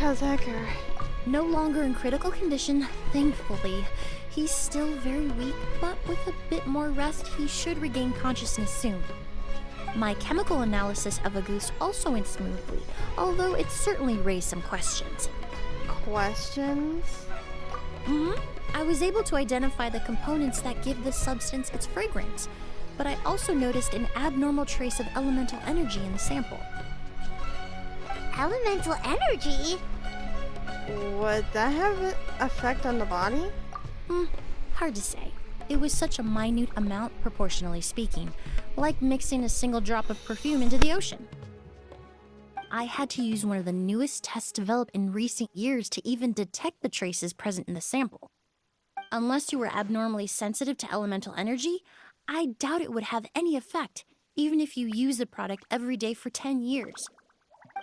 How's Edgar? No longer in critical condition, thankfully. He's still very weak, but with a bit more rest, he should regain consciousness soon. My chemical analysis of Auguste also went smoothly, although it certainly raised some questions. Questions? I was able to identify the components that give this substance its fragrance, but I also noticed an abnormal trace of elemental energy in the sample. Elemental energy? Would that have an effect on the body? Hard to say. It was such a minute amount, proportionally speaking, like mixing a single drop of perfume into the ocean. I had to use one of the newest tests developed in recent years to even detect the traces present in the sample. Unless you were abnormally sensitive to elemental energy, I doubt it would have any effect, even if you use the product every day for 10 years.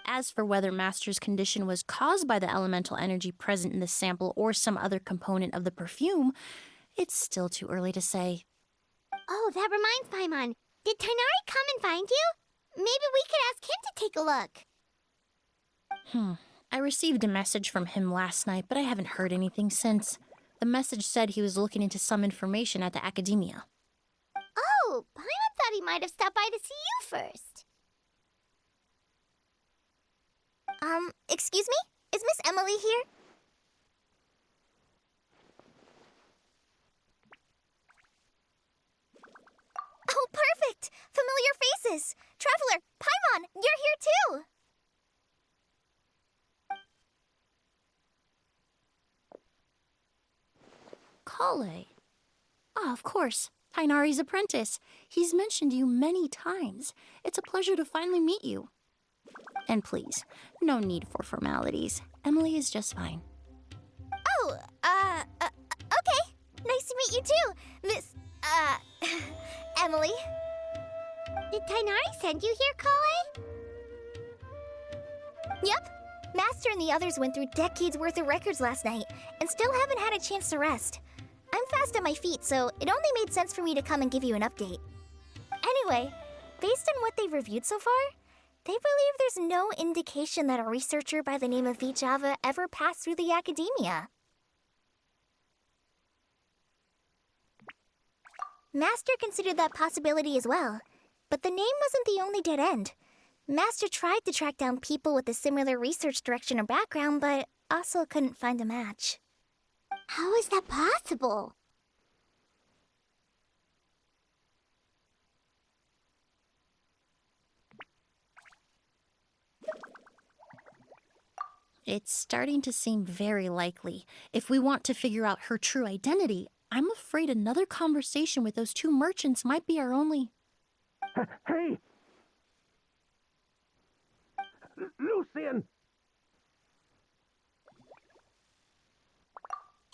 As for whether Master's condition was caused by the elemental energy present in the sample or some other component of the perfume, it's still too early to say. Oh, that reminds Paimon. Did Tainari come and find you? Maybe we could ask him to take a look. I received a message from him last night, but I haven't heard anything since. The message said he was looking into some information at the academia. Oh, Paimon thought he might have stopped by to see you first. Excuse me? Is Miss Emily here? Oh, perfect! Familiar faces! Traveler, Paimon, you're here too! Kale. Ah, of course. Tainari's apprentice. He's mentioned you many times. It's a pleasure to finally meet you. And please, no need for formalities. Emily is just fine. Oh, okay. Nice to meet you too, Miss, Emily. Did Tainari send you here, Kale? Yep. Master and the others went through decades worth of records last night and still haven't had a chance to rest. I'm fast on my feet, so it only made sense for me to come and give you an update. Anyway, based on what they've reviewed so far, they believe there's no indication that a researcher by the name of Vijava ever passed through the academia. Master considered that possibility as well, but the name wasn't the only dead end. Master tried to track down people with a similar research direction or background, but also couldn't find a match. How is that possible? It's starting to seem very likely. If we want to figure out her true identity, I'm afraid another conversation with those two merchants might be our only... Hey! Lucian!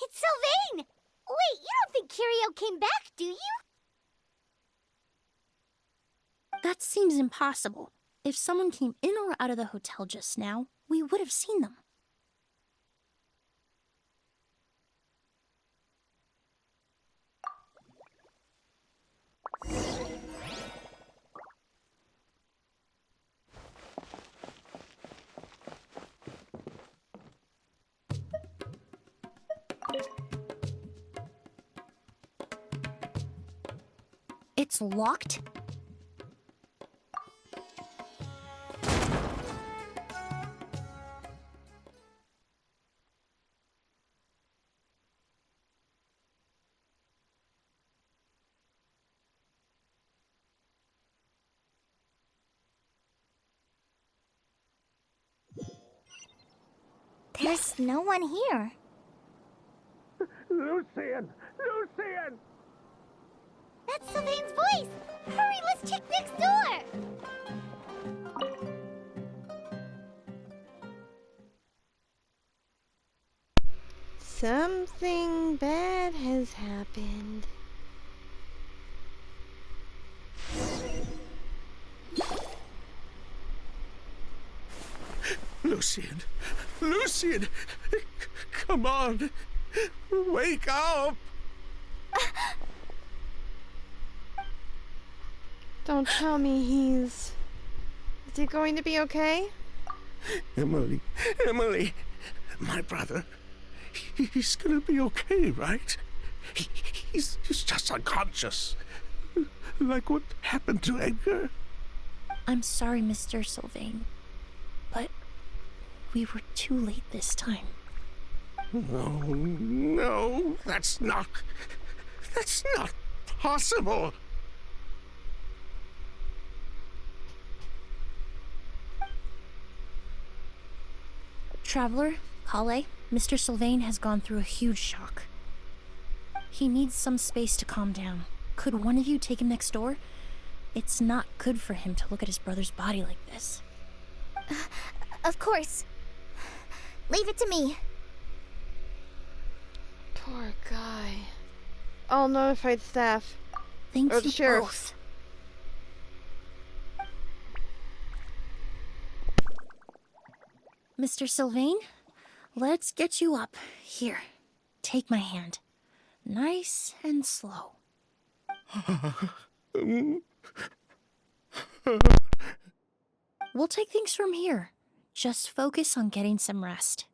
It's Sylvain! Wait, you don't think Curio came back, do you? That seems impossible. If someone came in or out of the hotel just now, we would have seen them. It's locked? There's no one here. Lucian! Lucian! That's Sylvain's voice! Hurry, let's check next door! Something bad has happened. Lucian! Lucian! Come on! Wake up! Don't tell me he's... Is he going to be okay? Emily, Emily, my brother, he's gonna be okay, right? He's just unconscious. Like what happened to Edgar. I'm sorry, Mr. Sylvain, but we were too late this time. No, that's not possible. Traveler, Kale, Mr. Sylvain has gone through a huge shock. He needs some space to calm down. Could one of you take him next door? It's not good for him to look at his brother's body like this. Of course. Leave it to me. Poor guy. I'll notify the staff. Thank Or the you sheriff. both. Mr. Sylvain, let's get you up. Here, take my hand. Nice and slow. We'll take things from here. Just focus on getting some rest.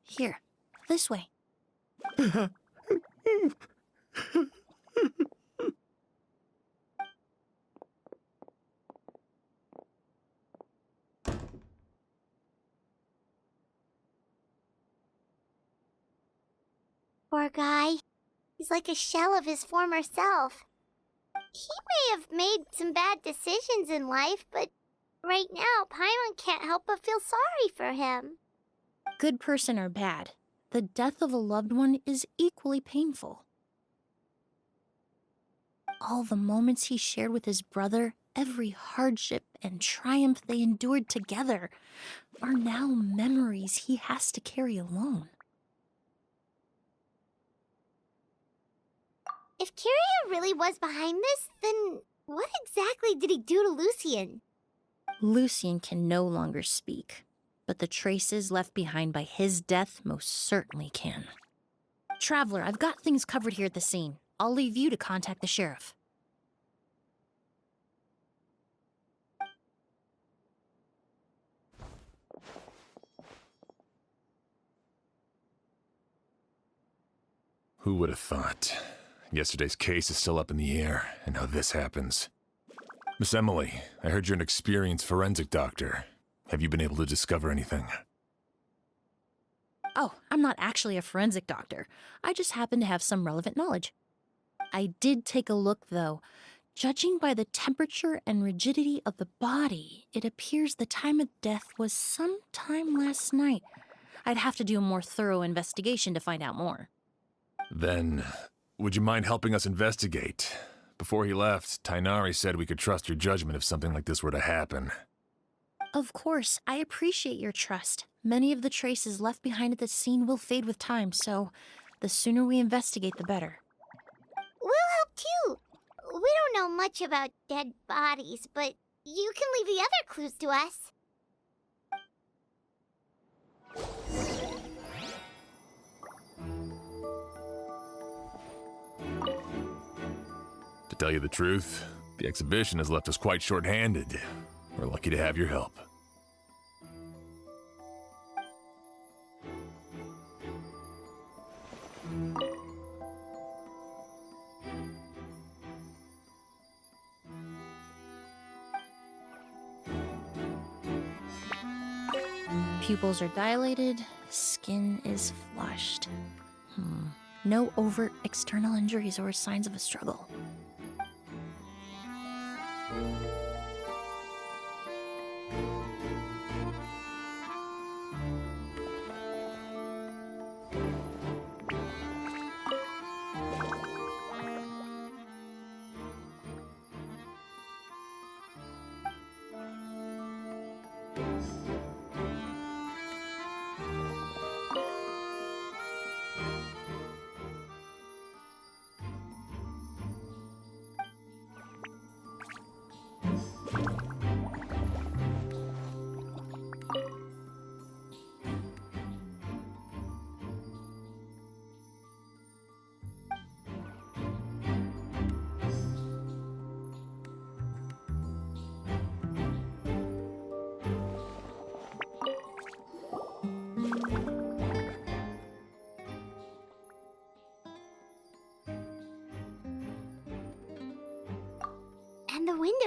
Here, this way. Poor guy. He's like a shell of his former self. He may have made some bad decisions in life, but right now, Paimon can't help but feel sorry for him. Good person or bad, the death of a loved one is equally painful. All the moments he shared with his brother, every hardship and triumph they endured together, are now memories he has to carry alone. If Kiria really was behind this, then what exactly did he do to Lucien? Lucien can no longer speak, but the traces left behind by his death most certainly can. Traveler, I've got things covered here at the scene. I'll leave you to contact the sheriff. Who would have thought? Yesterday's case is still up in the air, and now this happens. Miss Emily, I heard you're an experienced forensic doctor. Have you been able to discover anything? Oh, I'm not actually a forensic doctor. I just happen to have some relevant knowledge. I did take a look, though. Judging by the temperature and rigidity of the body, it appears the time of death was sometime last night. I'd have to do a more thorough investigation to find out more. Then, would you mind helping us investigate? Before he left, Tainari said we could trust your judgment if something like this were to happen. Of course, I appreciate your trust. Many of the traces left behind at the scene will fade with time, so the sooner we investigate, the better. We'll help too. We don't know much about dead bodies, but you can leave the other clues to us. To tell you the truth, the exhibition has left us quite short-handed. We're lucky to have your help. Pupils are dilated, skin is flushed. No overt external injuries or signs of a struggle.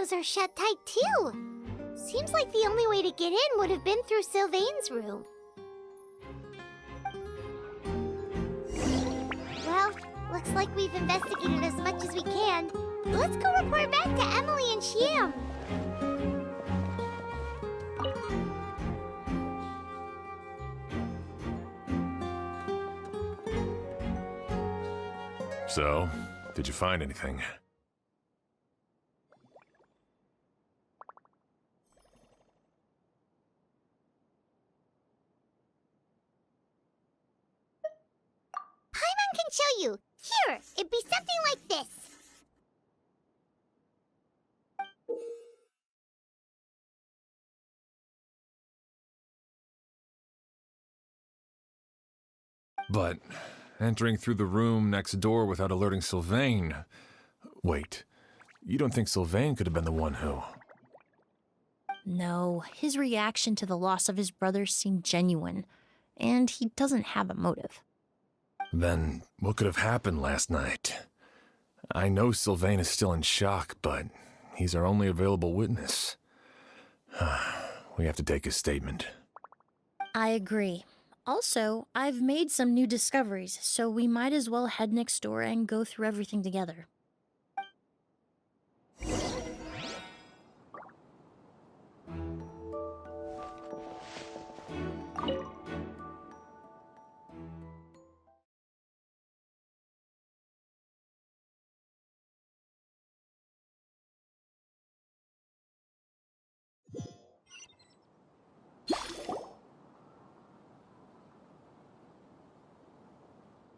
windows are shut tight too. Seems like the only way to get in would have been through Sylvain's room. Well, looks like we've investigated as much as we can. Let's go report back to Emily and Shiam. So, did you find anything? Paimon can show you. Here, it'd be something like this. But entering through the room next door without alerting Sylvain... Wait, you don't think Sylvain could have been the one who... No, his reaction to the loss of his brother seemed genuine, and he doesn't have a motive. Then what could have happened last night? I know Sylvain is still in shock, but he's our only available witness. We have to take his statement. I agree. Also, I've made some new discoveries, so we might as well head next door and go through everything together.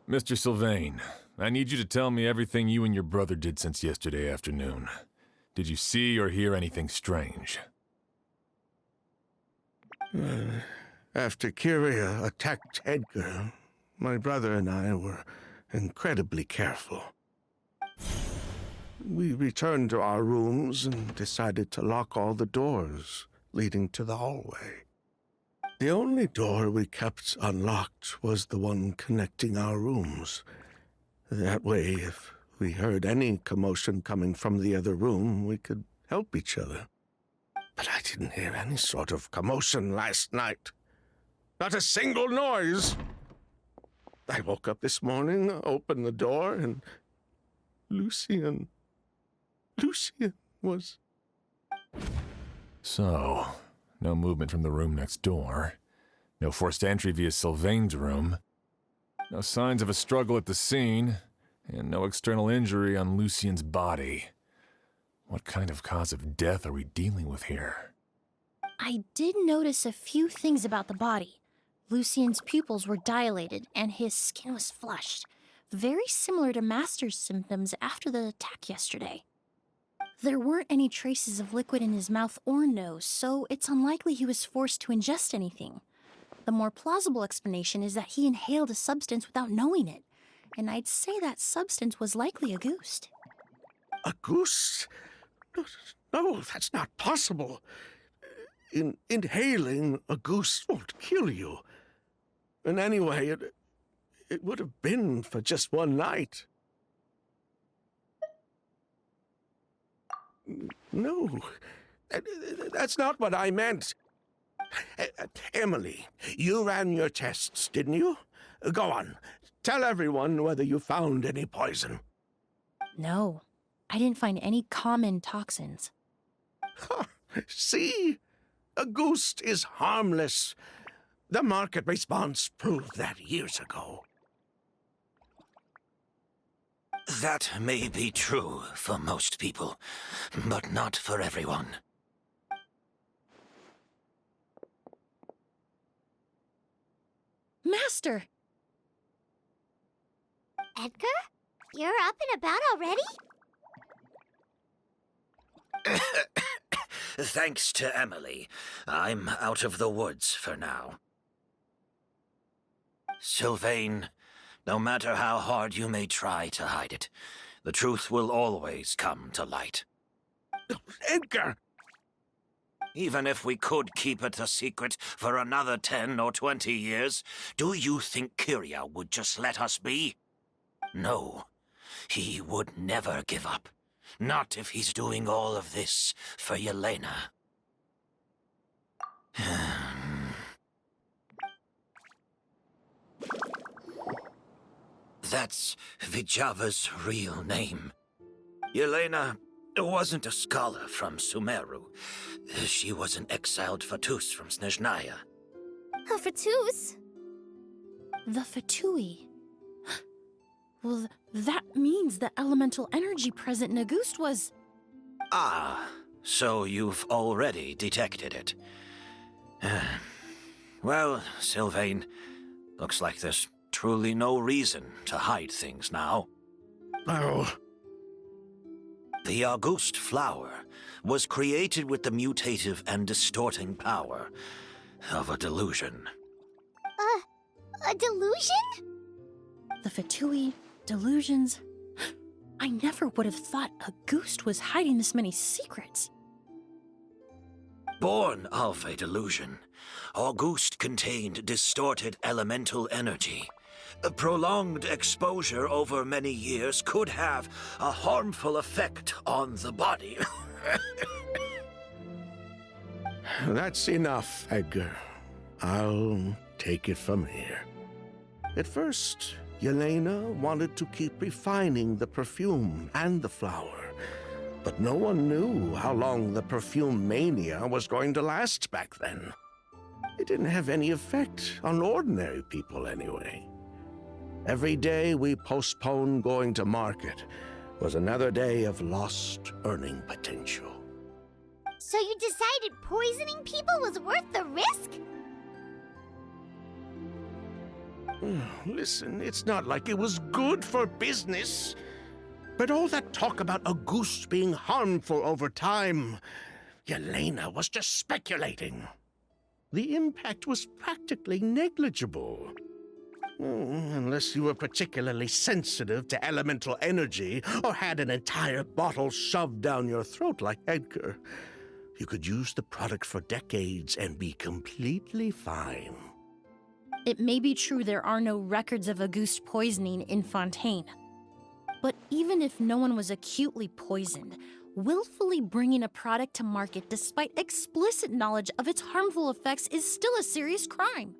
Mr. Sylvain, I need you to tell me everything you and your brother did since yesterday afternoon. Did you see or hear anything strange? After Kyria attacked Edgar, my brother and I were incredibly careful. We returned to our rooms and decided to lock all the doors leading to the hallway. The only door we kept unlocked was the one connecting our rooms. That way, if we heard any commotion coming from the other room, we could help each other. But I didn't hear any sort of commotion last night. Not a single noise. I woke up this morning, opened the door, and Lucian was... So, no movement from the room next door. No forced entry via Sylvain's room. No signs of a struggle at the scene. And no external injury on Lucian's body. What kind of cause of death are we dealing with here? I did notice a few things about the body. Lucian's pupils were dilated, and his skin was flushed. Very similar to Master's symptoms after the attack yesterday. There weren't any traces of liquid in his mouth or nose, so it's unlikely he was forced to ingest anything. The more plausible explanation is that he inhaled a substance without knowing it, and I'd say that substance was likely a goose. A goose? No, that's not possible. Inhaling a goose won't kill you. And anyway, it would have been for just one night. No, that's not what I meant. Emily, you ran your tests, didn't you? Go on, tell everyone whether you found any poison. No, I didn't find any common toxins. See? A goose is harmless. The market response proved that years ago. That may be true for most people, but not for everyone. Master! Edgar? You're up and about already? Thanks to Emily, I'm out of the woods for now. Sylvain, no matter how hard you may try to hide it, the truth will always come to light. Edgar! Even if we could keep it a secret for another 10 or 20 years, do you think Kyria would just let us be? No, he would never give up. Not if he's doing all of this for Yelena. That's Vijava's real name. Yelena wasn't a scholar from Sumeru. She was an exiled Fatus from Snezhnaya. A Fatus? The Fatui. Well, that means the elemental energy present in Auguste was... Ah, so you've already detected it. Well, Sylvain, looks like there's truly no reason to hide things now. Oh, The Auguste flower was created with the mutative and distorting power of a delusion. A delusion? The Fatui, delusions... I never would have thought Auguste was hiding this many secrets. Born of a delusion, Auguste contained distorted elemental energy. A prolonged exposure over many years could have a harmful effect on the body. that's enough, Edgar. I'll take it from here. At first, Yelena wanted to keep refining the perfume and the flower, but no one knew how long the perfume mania was going to last back then. It didn't have any effect on ordinary people anyway. Every day we postponed going to market was another day of lost earning potential. So you decided poisoning people was worth the risk? Listen, it's not like it was good for business. But all that talk about Auguste being harmful over time, Yelena was just speculating. The impact was practically negligible. Unless you were particularly sensitive to elemental energy or had an entire bottle shoved down your throat like Edgar. You could use the product for decades and be completely fine. It may be true there are no records of Auguste poisoning in Fontaine. But even if no one was acutely poisoned, willfully bringing a product to market despite explicit knowledge of its harmful effects is still a serious crime.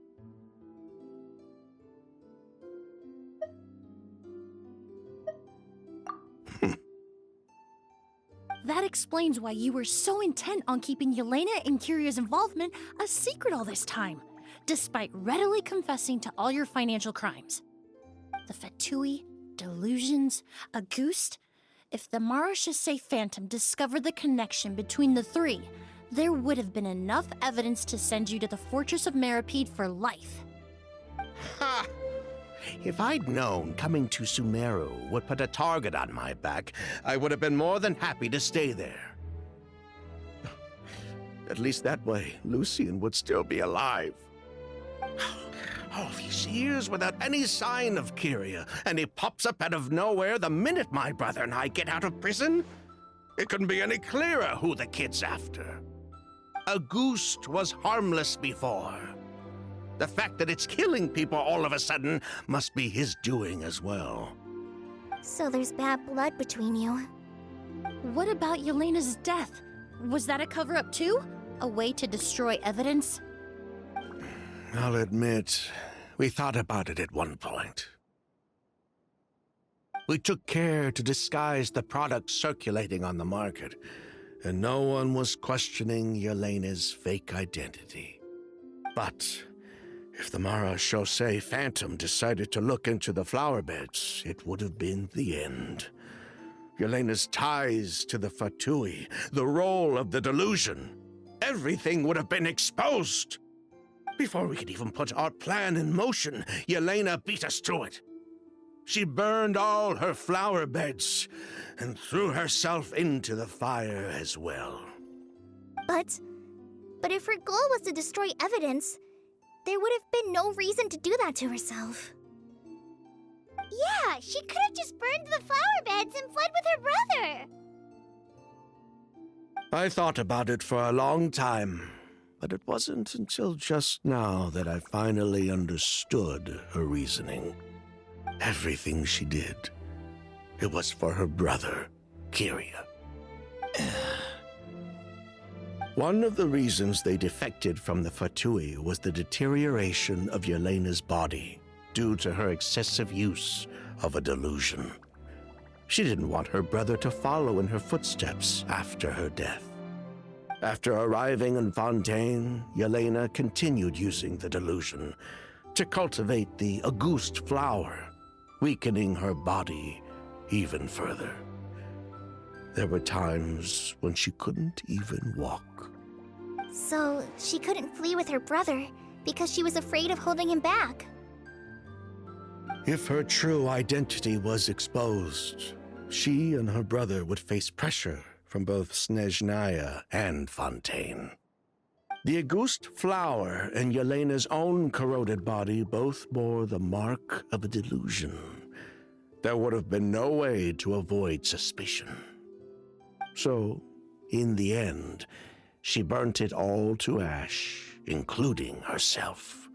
That explains why you were so intent on keeping Yelena and Kiria's involvement a secret all this time, despite readily confessing to all your financial crimes. The Fatui, delusions, Auguste. If the Marechaussee Phantom discovered the connection between the three, there would have been enough evidence to send you to the Fortress of Meripede for life. Ha! If I'd known coming to Sumeru would put a target on my back, I would have been more than happy to stay there. At least that way, Lucien would still be alive. All these years without any sign of Kyria, and he pops up out of nowhere the minute my brother and I get out of prison? It couldn't be any clearer who the kid's after. Auguste was harmless before. The fact that it's killing people all of a sudden must be his doing as well. So there's bad blood between you. What about Yelena's death? Was that a cover-up too? A way to destroy evidence? I'll admit, we thought about it at one point. We took care to disguise the product circulating on the market, and no one was questioning Yelena's fake identity. But if the Marechaussee Phantom decided to look into the flower beds, it would have been the end. Yelena's ties to the Fatui, the role of the delusion, everything would have been exposed. Before we could even put our plan in motion, Yelena beat us to it. She burned all her flower beds and threw herself into the fire as well. But if her goal was to destroy evidence, there would have been no reason to do that to herself. Yeah, she could have just burned the flower beds and fled with her brother. I thought about it for a long time, but it wasn't until just now that I finally understood her reasoning. Everything she did, it was for her brother, Kyria. One of the reasons they defected from the Fatui was the deterioration of Yelena's body due to her excessive use of a delusion. She didn't want her brother to follow in her footsteps after her death. After arriving in Fontaine, Yelena continued using the delusion to cultivate the Auguste flower, weakening her body even further. There were times when she couldn't even walk. So, she couldn't flee with her brother because she was afraid of holding him back. If her true identity was exposed, she and her brother would face pressure from both Snezhnaya and Fontaine. The Auguste flower and Yelena's own corroded body both bore the mark of a delusion. There would have been no way to avoid suspicion. So, in the end, she burnt it all to ash, including herself.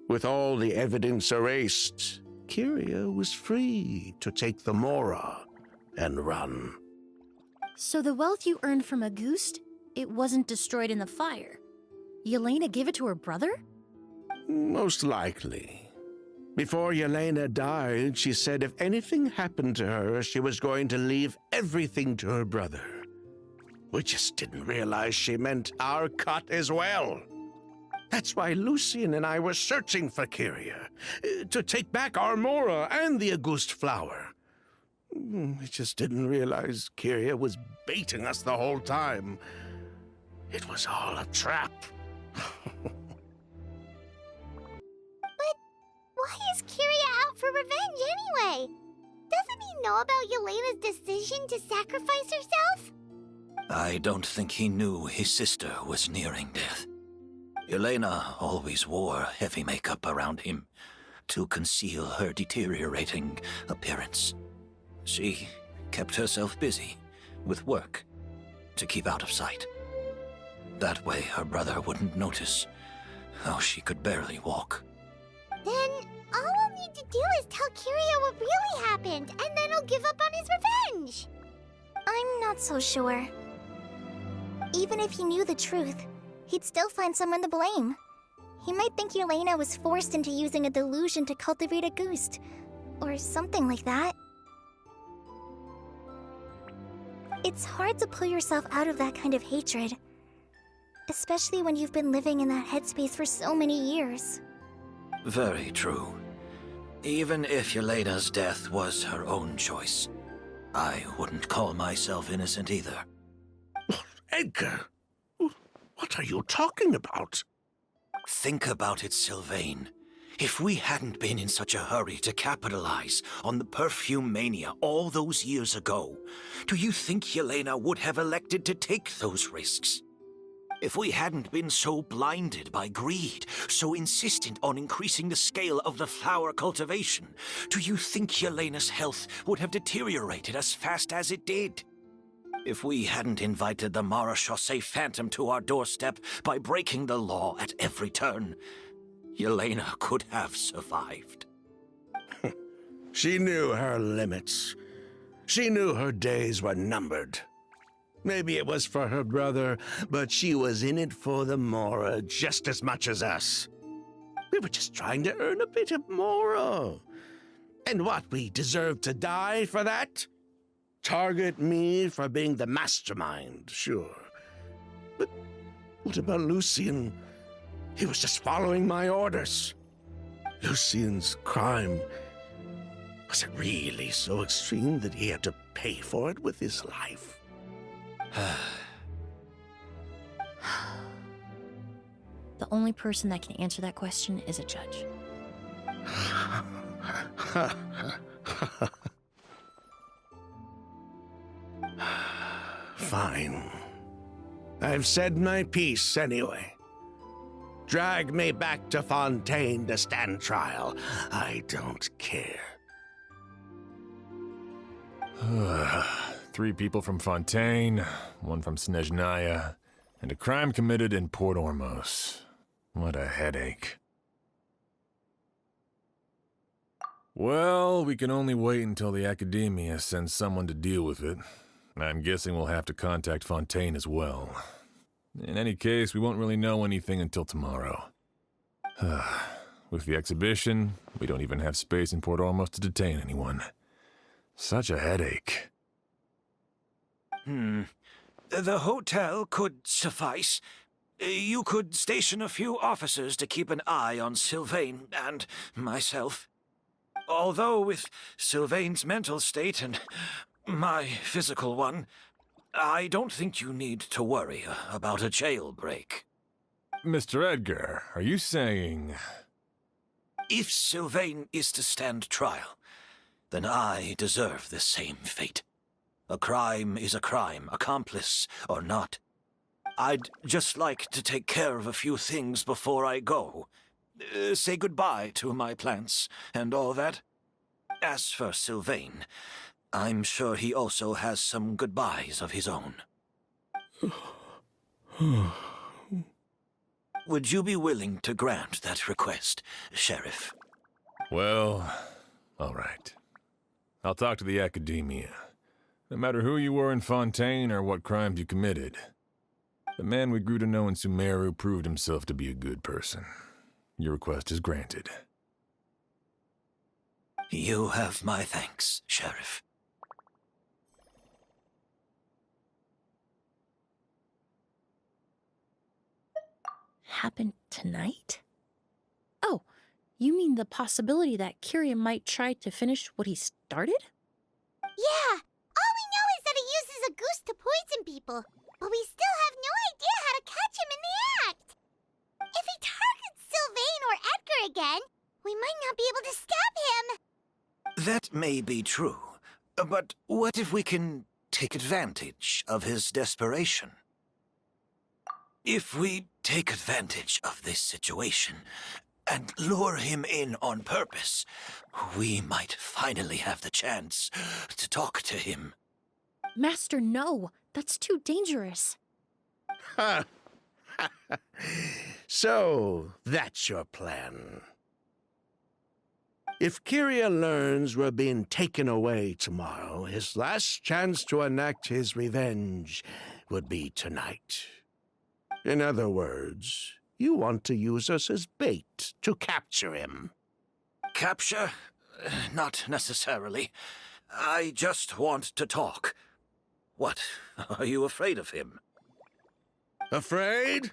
With all the evidence erased, Kyria was free to take the Mora and run. So the wealth you earned from Auguste, it wasn't destroyed in the fire. Yelena gave it to her brother? Most likely. Before Yelena died, she said if anything happened to her, she was going to leave everything to her brother. We just didn't realize she meant our cut as well. That's why Lucien and I were searching for Kyria, to take back our Mora and the Auguste flower. We just didn't realize Kyria was baiting us the whole time. It was all a trap. Why is Kyria out for revenge anyway? Doesn't he know about Yelena's decision to sacrifice herself? I don't think he knew his sister was nearing death. Yelena always wore heavy makeup around him to conceal her deteriorating appearance. She kept herself busy with work to keep out of sight. That way her brother wouldn't notice how she could barely walk. Then all we'll need to do is tell Kyria what really happened, and then he'll give up on his revenge. I'm not so sure. Even if he knew the truth, he'd still find someone to blame. He might think Yelena was forced into using a delusion to cultivate a Auguste, or something like that. It's hard to pull yourself out of that kind of hatred, especially when you've been living in that headspace for so many years. Very true. Even if Yelena's death was her own choice, I wouldn't call myself innocent either. Edgar, what are you talking about? Think about it, Sylvain. If we hadn't been in such a hurry to capitalize on the perfume mania all those years ago, do you think Yelena would have elected to take those risks? If we hadn't been so blinded by greed, so insistent on increasing the scale of the flower cultivation, do you think Yelena's health would have deteriorated as fast as it did? If we hadn't invited the Marechaussee Phantom to our doorstep by breaking the law at every turn, Yelena could have survived. She knew her limits. She knew her days were numbered. Maybe it was for her brother, but she was in it for the Mora just as much as us. We were just trying to earn a bit of Mora. And what, we deserve to die for that? Target me for being the mastermind, sure. But what about Lucien? He was just following my orders. Lucien's crime, was it really so extreme that he had to pay for it with his life? The only person that can answer that question is a judge. Fine. I've said my piece anyway. Drag me back to Fontaine to stand trial. I don't care. 3 people from Fontaine, 1 from Snezhnaya, and a crime committed in Port Ormos. What a headache. Well, we can only wait until the Academia sends someone to deal with it. I'm guessing we'll have to contact Fontaine as well. In any case, we won't really know anything until tomorrow. With the exhibition, we don't even have space in Port Ormos to detain anyone. Such a headache. The hotel could suffice. You could station a few officers to keep an eye on Sylvain and myself. Although with Sylvain's mental state and my physical one, I don't think you need to worry about a jailbreak. Mr. Edgar, are you saying... If Sylvain is to stand trial, then I deserve the same fate. A crime is a crime, accomplice or not. I'd just like to take care of a few things before I go. Say goodbye to my plants and all that. As for Sylvain, I'm sure he also has some goodbyes of his own. Would you be willing to grant that request, Sheriff? Well, all right. I'll talk to the Academia. No matter who you were in Fontaine or what crimes you committed, the man we grew to know in Sumeru proved himself to be a good person. Your request is granted. You have my thanks, Sheriff. Happen tonight? Oh, you mean the possibility that Kiria might try to finish what he started? Yeah, all we know is that he uses a goose to poison people, but we still have no idea how to catch him in the act. If he targets Sylvain or Edgar again, we might not be able to stop him. That may be true, but what if we can take advantage of his desperation? If we take advantage of this situation and lure him in on purpose, we might finally have the chance to talk to him. Master, no. That's too dangerous. Ha! So, that's your plan. If Kiria learns we're being taken away tomorrow, his last chance to enact his revenge would be tonight. In other words, you want to use us as bait to capture him. Capture? Not necessarily. I just want to talk. What? Are you afraid of him? Afraid?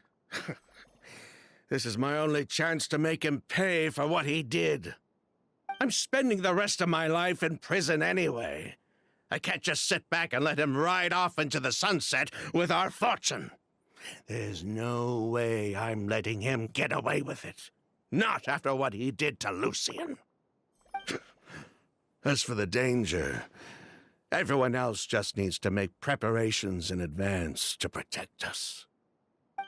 This is my only chance to make him pay for what he did. I'm spending the rest of my life in prison anyway. I can't just sit back and let him ride off into the sunset with our fortune. There's no way I'm letting him get away with it. Not after what he did to Lucien. As for the danger, everyone else just needs to make preparations in advance to protect us.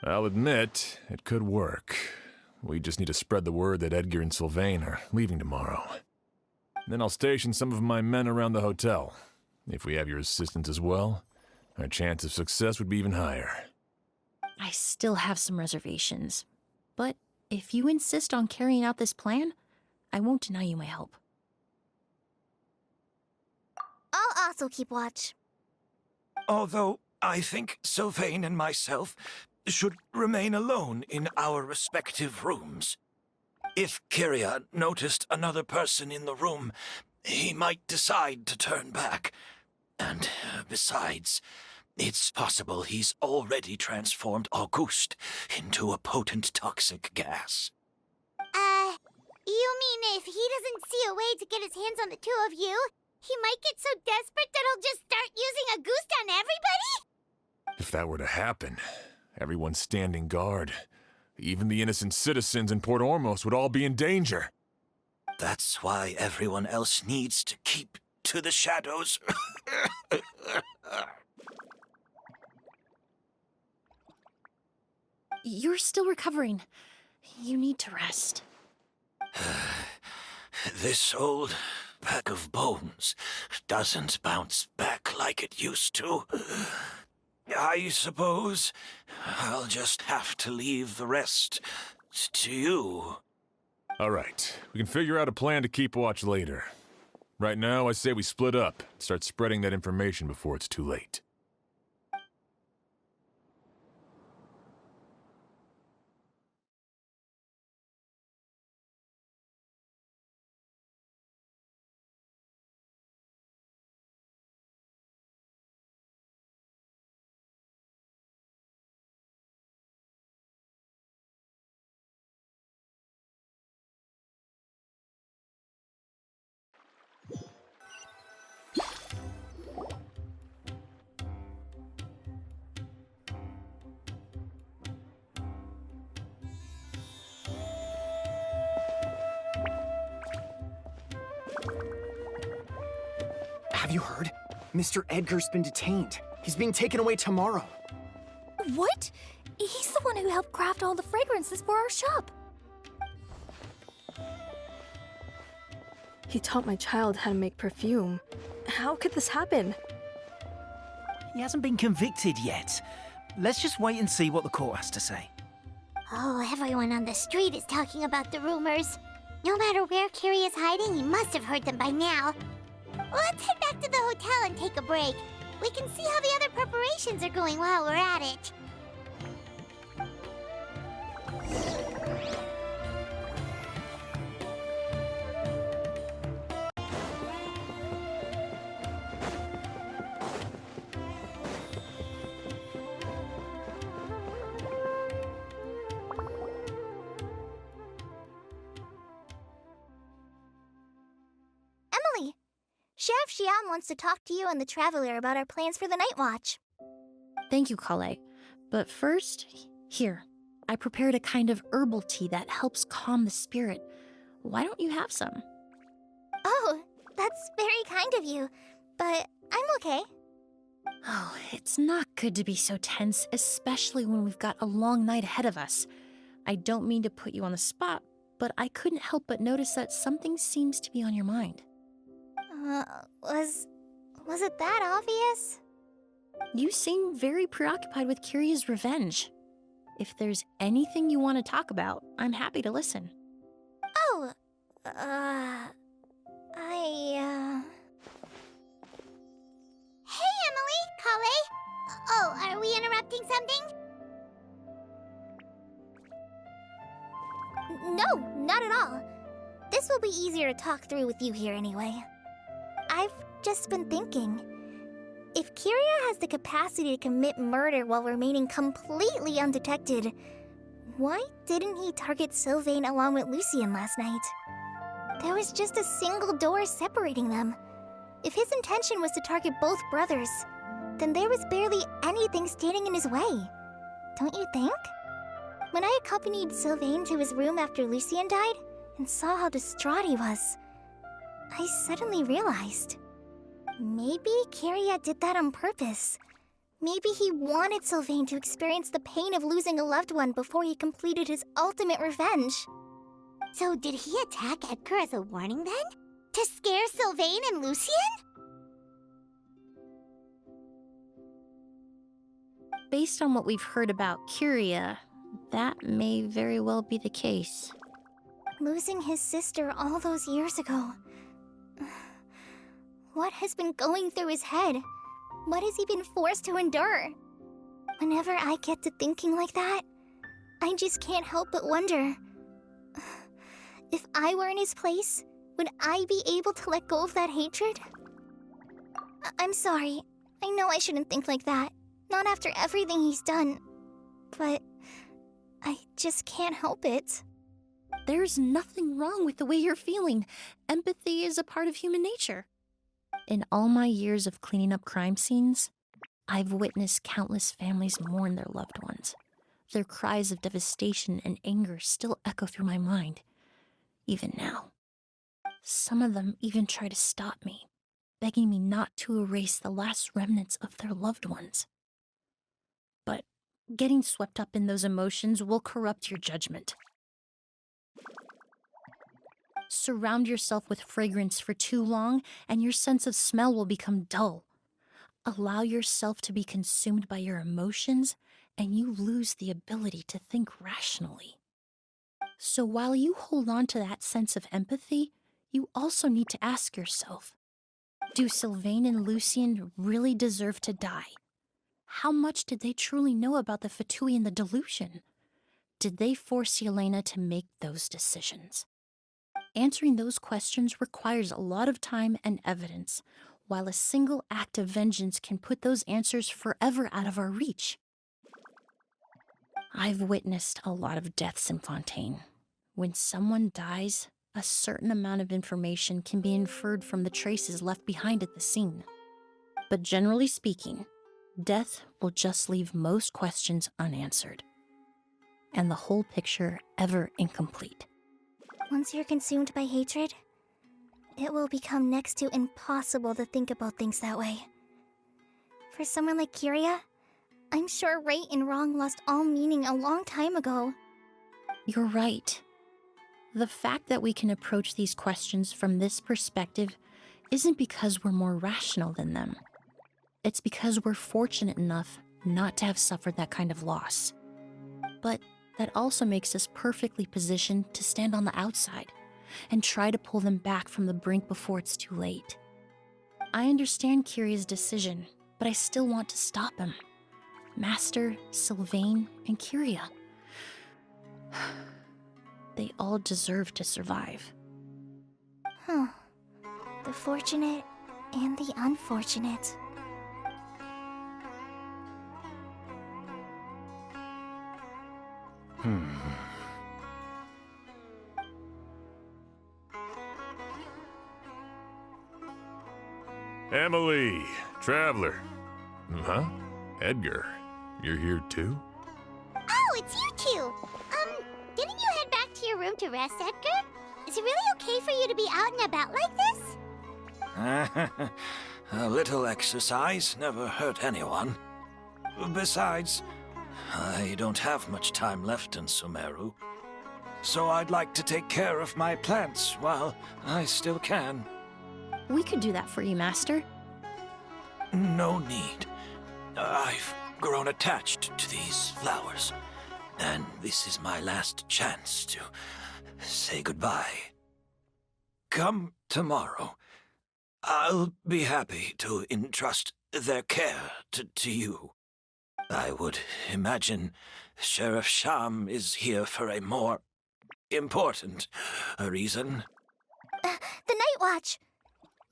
I'll admit, it could work. We just need to spread the word that Edgar and Sylvain are leaving tomorrow. Then I'll station some of my men around the hotel. If we have your assistance as well, our chance of success would be even higher. I still have some reservations. But if you insist on carrying out this plan, I won't deny you my help. I'll also keep watch. Although I think Sylvain and myself should remain alone in our respective rooms. If Kiria noticed another person in the room, he might decide to turn back. And besides, it's possible he's already transformed Auguste into a potent toxic gas. You mean if he doesn't see a way to get his hands on the two of you, he might get so desperate that he'll just start using a goose on everybody? If that were to happen, everyone standing guard, even the innocent citizens in Port Ormos would all be in danger. That's why everyone else needs to keep to the shadows. You're still recovering. You need to rest. This old pack of bones doesn't bounce back like it used to. I suppose I'll just have to leave the rest to you. All right, we can figure out a plan to keep watch later. Right now, I say we split up and start spreading that information before it's too late. you heard? Mr. Edgar's been detained. He's being taken away tomorrow. What? He's the one who helped craft all the fragrances for our shop. He taught my child how to make perfume. How could this happen? He hasn't been convicted yet. Let's just wait and see what the court has to say. Oh, everyone on the street is talking about the rumors. No matter where Kiri is hiding, he must have heard them by now. Let's head back to the hotel and take a break. We can see how the other preparations are going while we're at it. Emily, Chef Xian wants to talk to you and the Traveler about our plans for the night watch. Thank you, Kale. But first, here, I prepared a kind of herbal tea that helps calm the spirit. Why don't you have some? Oh, that's very kind of you, but I'm okay. Oh, it's not good to be so tense, especially when we've got a long night ahead of us. I don't mean to put you on the spot, but I couldn't help but notice that something seems to be on your mind. Was it that obvious? You seem very preoccupied with Kiria's revenge. If there's anything you want to talk about, I'm happy to listen. Oh, Hey, Emily, Kale. Oh, are we interrupting something? No, not at all. This will be easier to talk through with you here anyway. I've just been thinking. If Kiria has the capacity to commit murder while remaining completely undetected, why didn't he target Sylvain along with Lucien last night? There was just a single door separating them. If his intention was to target both brothers, then there was barely anything standing in his way. Don't you think? When I accompanied Sylvain to his room after Lucien died and saw how distraught he was, I suddenly realized. Maybe Kiria did that on purpose. Maybe he wanted Sylvain to experience the pain of losing a loved one before he completed his ultimate revenge. So did he attack Edgar as a warning then? To scare Sylvain and Lucien? Based on what we've heard about Kiria, that may very well be the case. Losing his sister all those years ago. What has been going through his head? What has he been forced to endure? Whenever I get to thinking like that, I just can't help but wonder. If I were in his place, would I be able to let go of that hatred? I'm sorry. I know I shouldn't think like that. Not after everything he's done. But I just can't help it. There's nothing wrong with the way you're feeling. Empathy is a part of human nature. In all my years of cleaning up crime scenes, I've witnessed countless families mourn their loved ones. Their cries of devastation and anger still echo through my mind, even now. Some of them even try to stop me, begging me not to erase the last remnants of their loved ones. But getting swept up in those emotions will corrupt your judgment. Surround yourself with fragrance for too long, and your sense of smell will become dull. Allow yourself to be consumed by your emotions, and you lose the ability to think rationally. So while you hold on to that sense of empathy, you also need to ask yourself, do Sylvain and Lucien really deserve to die? How much did they truly know about the Fatui and the delusion? Did they force Yelena to make those decisions? Answering those questions requires a lot of time and evidence, while a single act of vengeance can put those answers forever out of our reach. I've witnessed a lot of deaths in Fontaine. When someone dies, a certain amount of information can be inferred from the traces left behind at the scene. But generally speaking, death will just leave most questions unanswered, and the whole picture ever incomplete. Once you're consumed by hatred, it will become next to impossible to think about things that way. For someone like Kyria, I'm sure right and wrong lost all meaning a long time ago. You're right. The fact that we can approach these questions from this perspective isn't because we're more rational than them. It's because we're fortunate enough not to have suffered that kind of loss. But that also makes us perfectly positioned to stand on the outside and try to pull them back from the brink before it's too late. I understand Kyria's decision, but I still want to stop him. Master, Sylvain, and Kyria. They all deserve to survive. Huh. The fortunate and the unfortunate. Emily, Traveler. Huh? Edgar, you're here too? Oh, it's you two! Didn't you head back to your room to rest, Edgar? Is it really okay for you to be out and about like this? A little exercise never hurt anyone. Besides, I don't have much time left in Sumeru. So I'd like to take care of my plants while I still can. We could do that for you, Master. No need. I've grown attached to these flowers, and this is my last chance to say goodbye. Come tomorrow. I'll be happy to entrust their care to you. I would imagine Sheriff Sham is here for a more important reason. The Night Watch!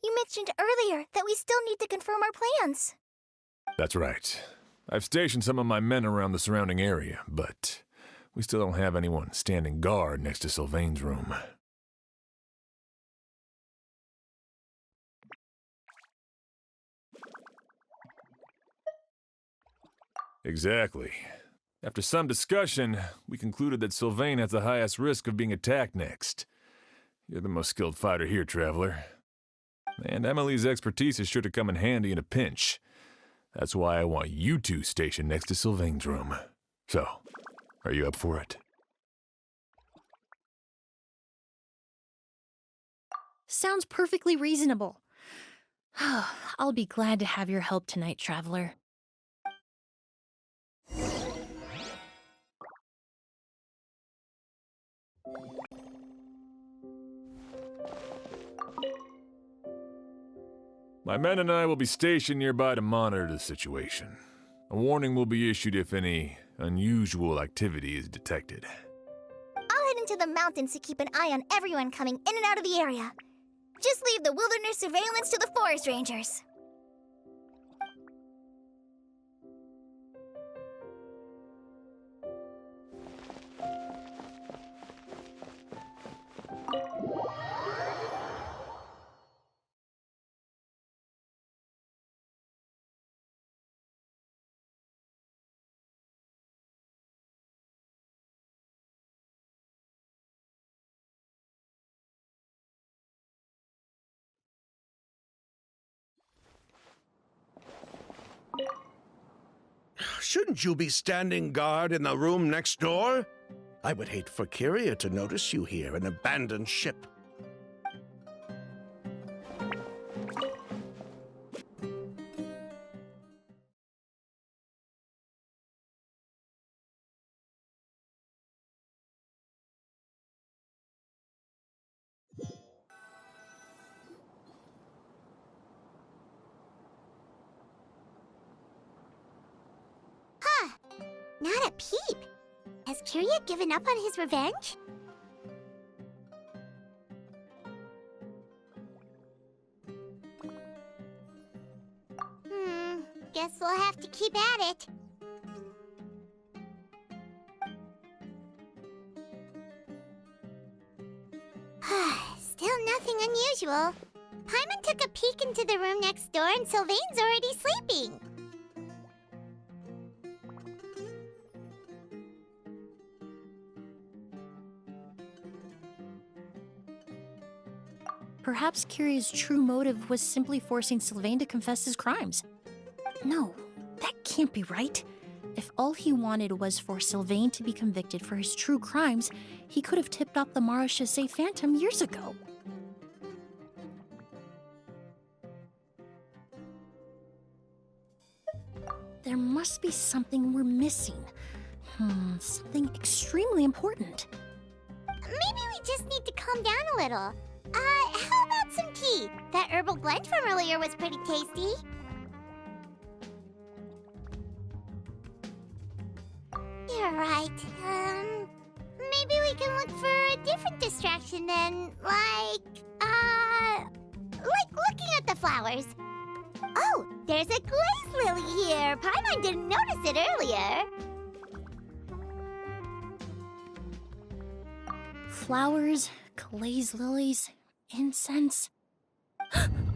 You mentioned earlier that we still need to confirm our plans. That's right. I've stationed some of my men around the surrounding area, but we still don't have anyone standing guard next to Sylvain's room. Exactly. After some discussion, we concluded that Sylvain has the highest risk of being attacked next. You're the most skilled fighter here, Traveler. And Emily's expertise is sure to come in handy in a pinch. That's why I want you two stationed next to Sylvain's room. So, are you up for it? Sounds perfectly reasonable. I'll be glad to have your help tonight, Traveler. My men and I will be stationed nearby to monitor the situation. A warning will be issued if any unusual activity is detected. I'll head into the mountains to keep an eye on everyone coming in and out of the area. Just leave the wilderness surveillance to the forest rangers. Shouldn't you be standing guard in the room next door? I would hate for Kyria to notice you here, an abandoned ship. Not a peep. Has Kyria given up on his revenge? Guess we'll have to keep at it. Still nothing unusual. Paimon took a peek into the room next door and Sylvain's already sleeping. Perhaps Kiria's true motive was simply forcing Sylvain to confess his crimes. No, that can't be right. If all he wanted was for Sylvain to be convicted for his true crimes, he could have tipped off the Marechaussee Phantom years ago. There must be something we're missing. Something extremely important. Maybe we just need to calm down a little. How about some tea? That herbal blend from earlier was pretty tasty. You're right. Maybe we can look for a different distraction then, like looking at the flowers. Oh, there's a glaze lily here. Paimon didn't notice it earlier. Flowers, glaze lilies, incense.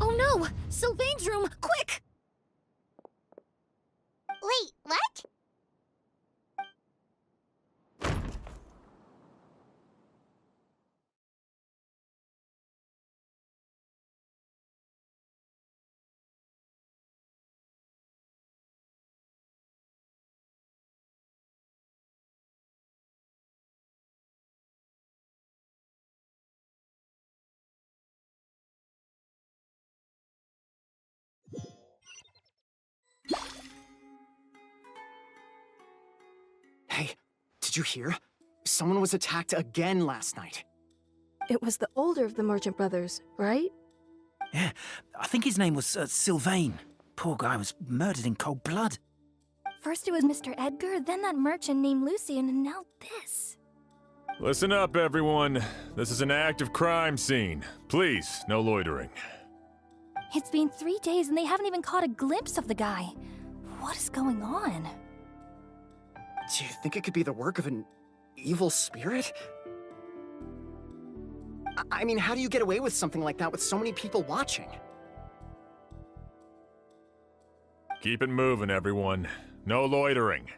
Oh no! Sylvain's room! Quick! Wait, what? Hey, did you hear? Someone was attacked again last night. It was the older of the merchant brothers, right? Yeah, I think his name was Sylvain. Poor guy was murdered in cold blood. First it was Mr. Edgar, then that merchant named Lucian, and now this. Listen up, everyone. This is an active crime scene. Please, no loitering. It's been 3 days and they haven't even caught a glimpse of the guy. What is going on? Do you think it could be the work of an evil spirit? I mean, how do you get away with something like that with so many people watching? Keep it moving, everyone. No loitering.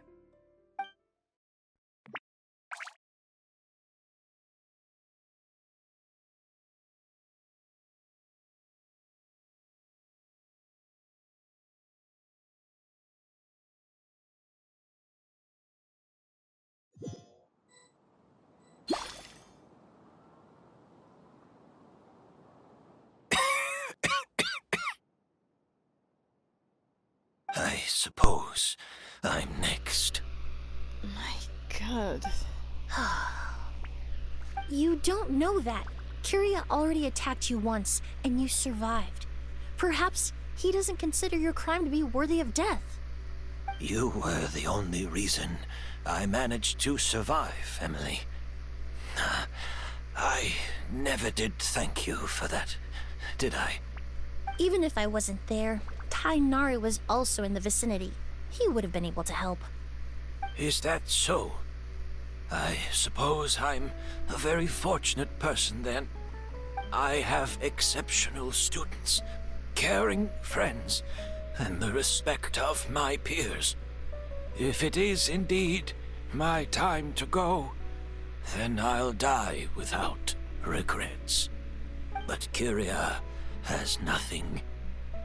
I suppose I'm next. My god. You don't know that. Kiria already attacked you once, and you survived. Perhaps he doesn't consider your crime to be worthy of death. You were the only reason I managed to survive, Emily. I never did thank you for that, did I? Even if I wasn't there, Tainari was also in the vicinity. He would have been able to help. Is that so? I suppose I'm a very fortunate person then. I have exceptional students, caring friends, and the respect of my peers. If it is indeed my time to go, then I'll die without regrets. But Kiria has nothing.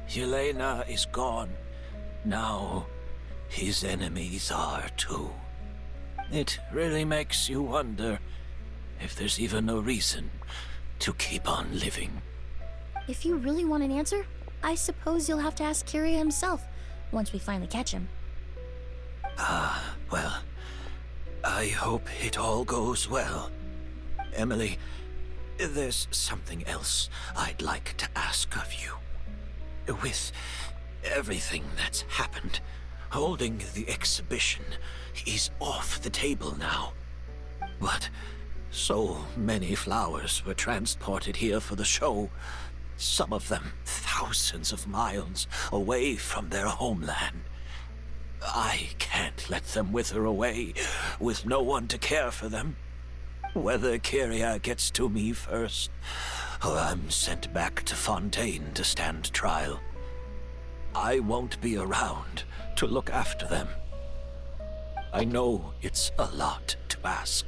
Yelena is gone. Now, his enemies are too. It really makes you wonder if there's even a reason to keep on living. If you really want an answer, I suppose you'll have to ask Kiria himself, once we finally catch him. Well, I hope it all goes well. Emily, there's something else I'd like to ask of you. With everything that's happened, holding the exhibition is off the table now. But so many flowers were transported here for the show, some of them thousands of miles away from their homeland. I can't let them wither away with no one to care for them. Whether Kiria gets to me first, or I'm sent back to Fontaine to stand trial, I won't be around to look after them. I know it's a lot to ask,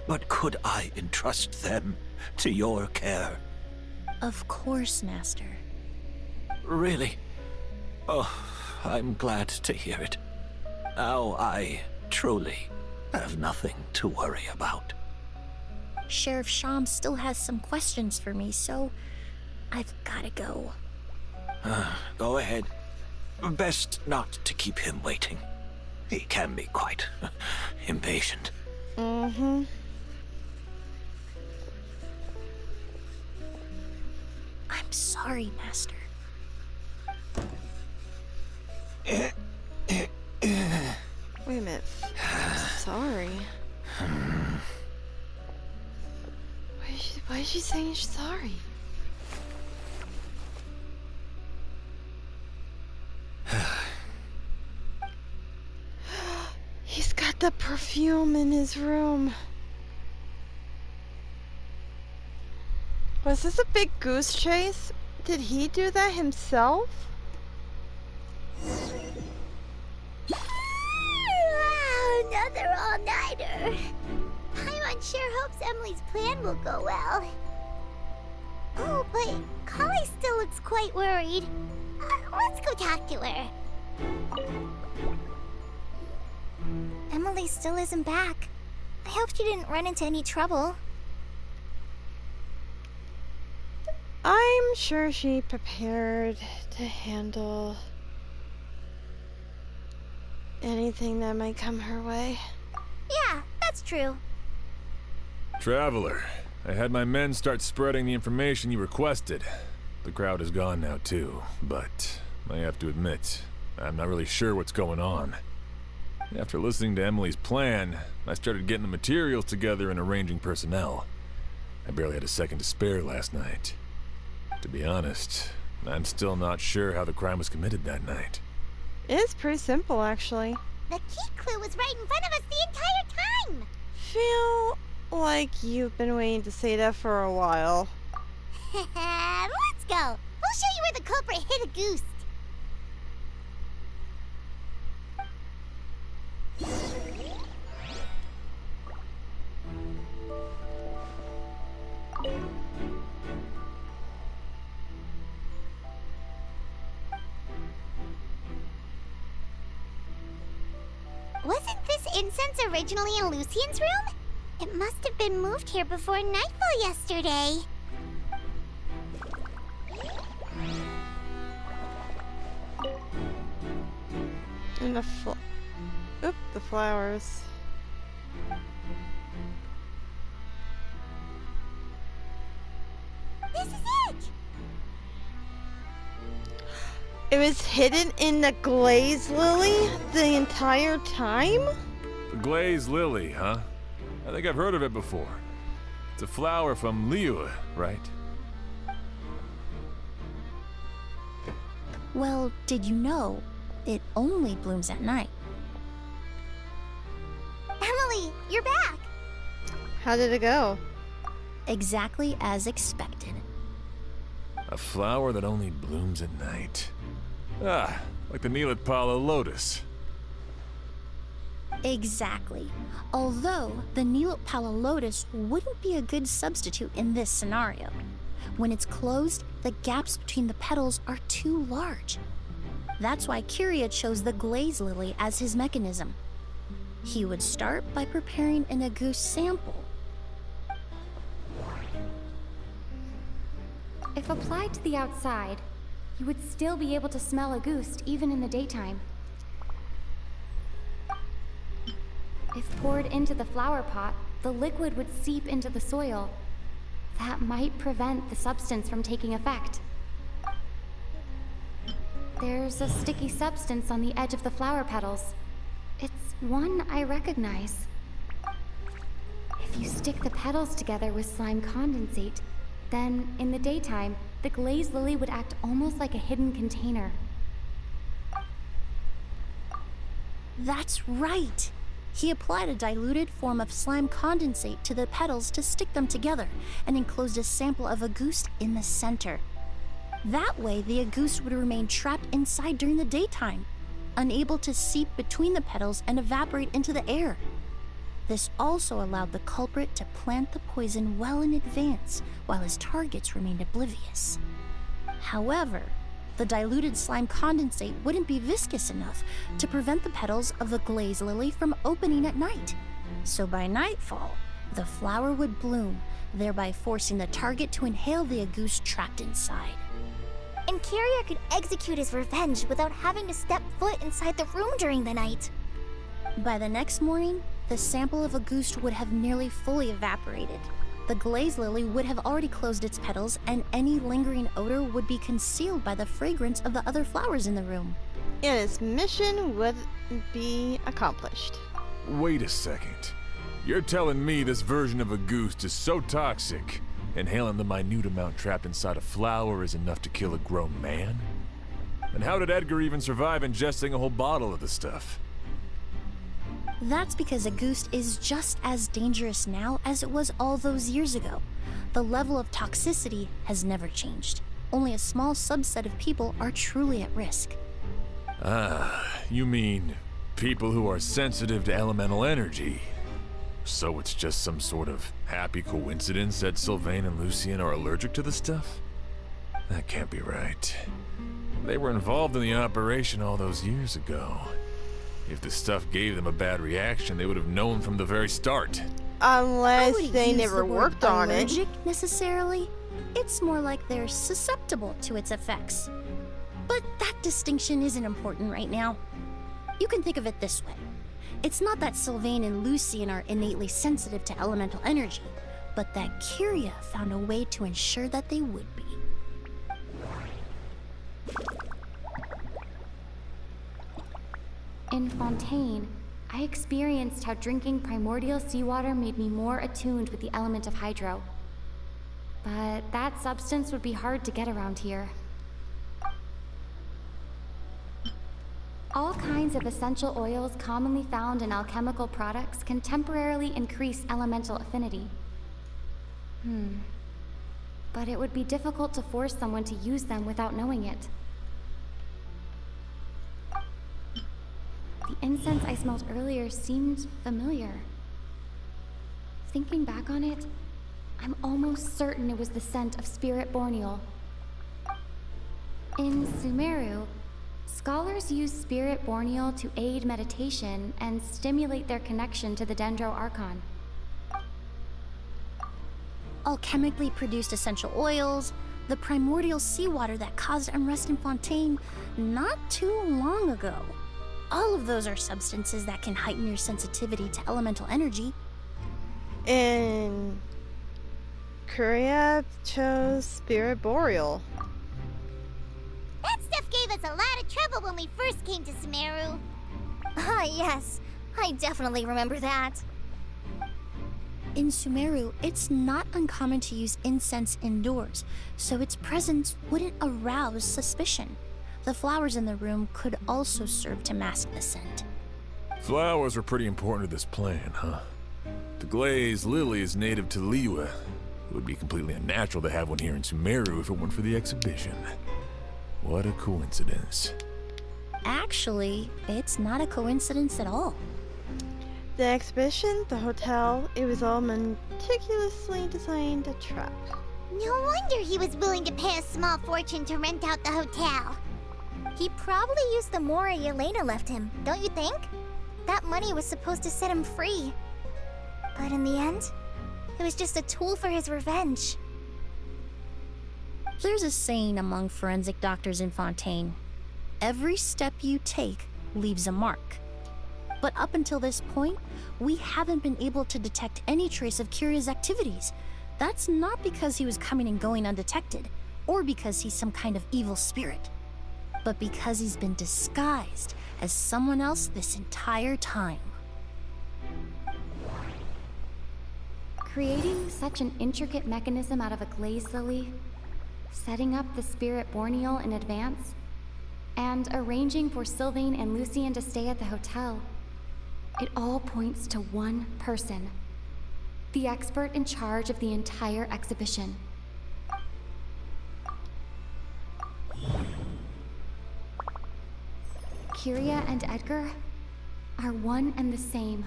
but could I entrust them to your care? Of course, Master. Really? Oh, I'm glad to hear it. Now I truly have nothing to worry about. Sheriff Sham still has some questions for me, so I've gotta go. Go ahead. Best not to keep him waiting. He can be quite impatient. Mm-hmm. I'm sorry, Master. Wait a minute. Sorry. Why is she saying she's sorry? He's got the perfume in his room. Was this a big goose chase? Did he do that himself? Wow, another all-nighter. Paimon sure hopes Emily's plan will go well. Oh, but Kali still looks quite worried. Let's go talk to her. Emily still isn't back. I hope she didn't run into any trouble. I'm sure she prepared to handle anything that might come her way. Yeah, that's true. Traveler, I had my men start spreading the information you requested. The crowd is gone now too, but I have to admit, I'm not really sure what's going on. After listening to Emily's plan, I started getting the materials together and arranging personnel. I barely had a second to spare last night. To be honest, I'm still not sure how the crime was committed that night. It's pretty simple, actually. The key clue was right in front of us the entire time. Feel like you've been waiting to say that for a while. Let's go. We'll show you where the culprit hid a goose. Wasn't this incense originally in Lucien's room? It must have been moved here before nightfall yesterday. And the flowers. This is it! It was hidden in the glaze lily the entire time? The glazed lily, huh? I think I've heard of it before. It's a flower from Liyue, right? Well, did you know it only blooms at night? Emily, you're back! How did it go? Exactly as expected. A flower that only blooms at night. Ah, like the Neelatpala lotus. Exactly. Although the Neelatpala lotus wouldn't be a good substitute in this scenario. When it's closed, the gaps between the petals are too large. That's why Kyria chose the glaze lily as his mechanism. He would start by preparing an Agoose sample. If applied to the outside, you would still be able to smell a goose even in the daytime. If poured into the flower pot, the liquid would seep into the soil. That might prevent the substance from taking effect. There's a sticky substance on the edge of the flower petals. It's one I recognize. If you stick the petals together with slime condensate, then in the daytime, the glazed lily would act almost like a hidden container. That's right! He applied a diluted form of slime condensate to the petals to stick them together and enclosed a sample of Agoose in the center. That way, the Agoose would remain trapped inside during the daytime, unable to seep between the petals and evaporate into the air. This also allowed the culprit to plant the poison well in advance while his targets remained oblivious. However, the diluted slime condensate wouldn't be viscous enough to prevent the petals of the glaze lily from opening at night. So by nightfall, the flower would bloom, thereby forcing the target to inhale the agouste trapped inside. And Kyria could execute his revenge without having to step foot inside the room during the night. By the next morning, the sample of agouste would have nearly fully evaporated. The glaze lily would have already closed its petals, and any lingering odor would be concealed by the fragrance of the other flowers in the room. And its mission would be accomplished. Wait a second. You're telling me this version of agouste is so toxic, inhaling the minute amount trapped inside a flower is enough to kill a grown man? And how did Edgar even survive ingesting a whole bottle of the stuff? That's because agouste is just as dangerous now as it was all those years ago. The level of toxicity has never changed. Only a small subset of people are truly at risk. Ah, you mean people who are sensitive to elemental energy. So it's just some sort of happy coincidence that Sylvain and Lucien are allergic to the stuff? That can't be right. They were involved in the operation all those years ago. If the stuff gave them a bad reaction, they would have known from the very start. Unless they never worked on it. Allergic, necessarily. It's more like they're susceptible to its effects. But that distinction isn't important right now. You can think of it this way. It's not that Sylvain and Lucien are innately sensitive to elemental energy, but that Kyria found a way to ensure that they would be. In Fontaine, I experienced how drinking primordial seawater made me more attuned with the element of hydro. But that substance would be hard to get around here. All kinds of essential oils commonly found in alchemical products can temporarily increase elemental affinity. But it would be difficult to force someone to use them without knowing it. The incense I smelled earlier seemed familiar. Thinking back on it, I'm almost certain it was the scent of spirit borneal. In Sumeru, scholars use spirit borneal to aid meditation and stimulate their connection to the Dendro Archon. Alchemically produced essential oils, the primordial seawater that caused unrest in Fontaine not too long ago. All of those are substances that can heighten your sensitivity to elemental energy. And Kyria chose Spirit Boreal. That stuff gave us a lot of trouble when we first came to Sumeru. Ah, yes. I definitely remember that. In Sumeru, it's not uncommon to use incense indoors, so its presence wouldn't arouse suspicion. The flowers in the room could also serve to mask the scent. Flowers were pretty important to this plan, huh? The glazed lily is native to Liyue. It would be completely unnatural to have one here in Sumeru if it weren't for the exhibition. What a coincidence. Actually, it's not a coincidence at all. The exhibition, the hotel, it was all meticulously designed a trap. No wonder he was willing to pay a small fortune to rent out the hotel. He probably used the mora Yelena left him, don't you think? That money was supposed to set him free. But in the end, it was just a tool for his revenge. There's a saying among forensic doctors in Fontaine. Every step you take leaves a mark. But up until this point, we haven't been able to detect any trace of Kyria's activities. That's not because he was coming and going undetected, or because he's some kind of evil spirit, but because he's been disguised as someone else this entire time. Creating such an intricate mechanism out of a glazed lily, setting up the spirit borneal in advance, and arranging for Sylvain and Lucien to stay at the hotel. It all points to one person, the expert in charge of the entire exhibition. Kyria and Edgar are one and the same.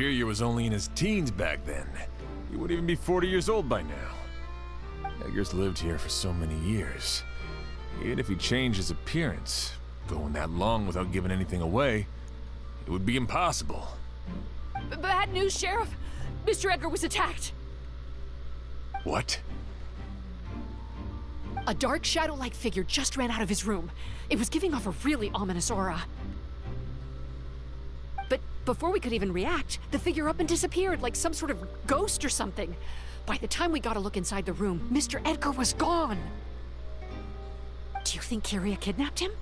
Kiryu was only in his teens back then. He wouldn't even be 40 years old by now. Edgar's lived here for so many years. Even if he changed his appearance, going that long without giving anything away, it would be impossible. Bad news, Sheriff! Mr. Edgar was attacked! What? A dark shadow-like figure just ran out of his room. It was giving off a really ominous aura. But before we could even react, the figure up and disappeared like some sort of ghost or something. By the time we got a look inside the room, Mr. Edgar was gone! Do you think Kiria kidnapped him?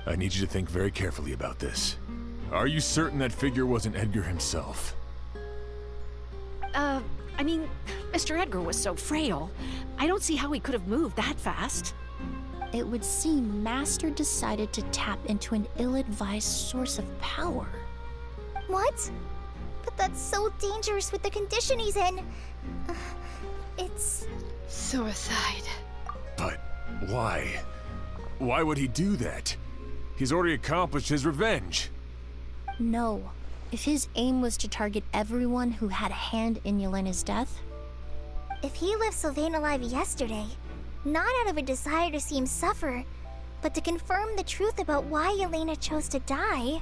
I need you to think very carefully about this. Are you certain that figure wasn't Edgar himself? I mean, Mr. Edgar was so frail. I don't see how he could have moved that fast. It would seem Master decided to tap into an ill-advised source of power. What? But that's so dangerous with the condition he's in. It's... Suicide. But why? Why would he do that? He's already accomplished his revenge. No. If his aim was to target everyone who had a hand in Yelena's death... If he left Sylvain alive yesterday, not out of a desire to see him suffer, but to confirm the truth about why Yelena chose to die...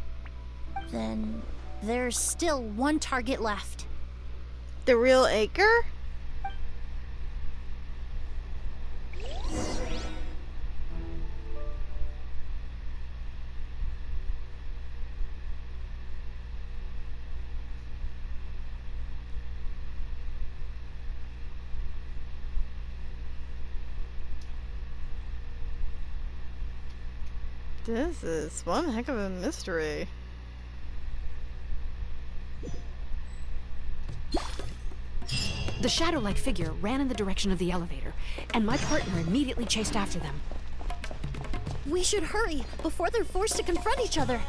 Then there's still one target left. The real Edgar? This is one heck of a mystery. The shadow-like figure ran in the direction of the elevator, and my partner immediately chased after them. We should hurry before they're forced to confront each other.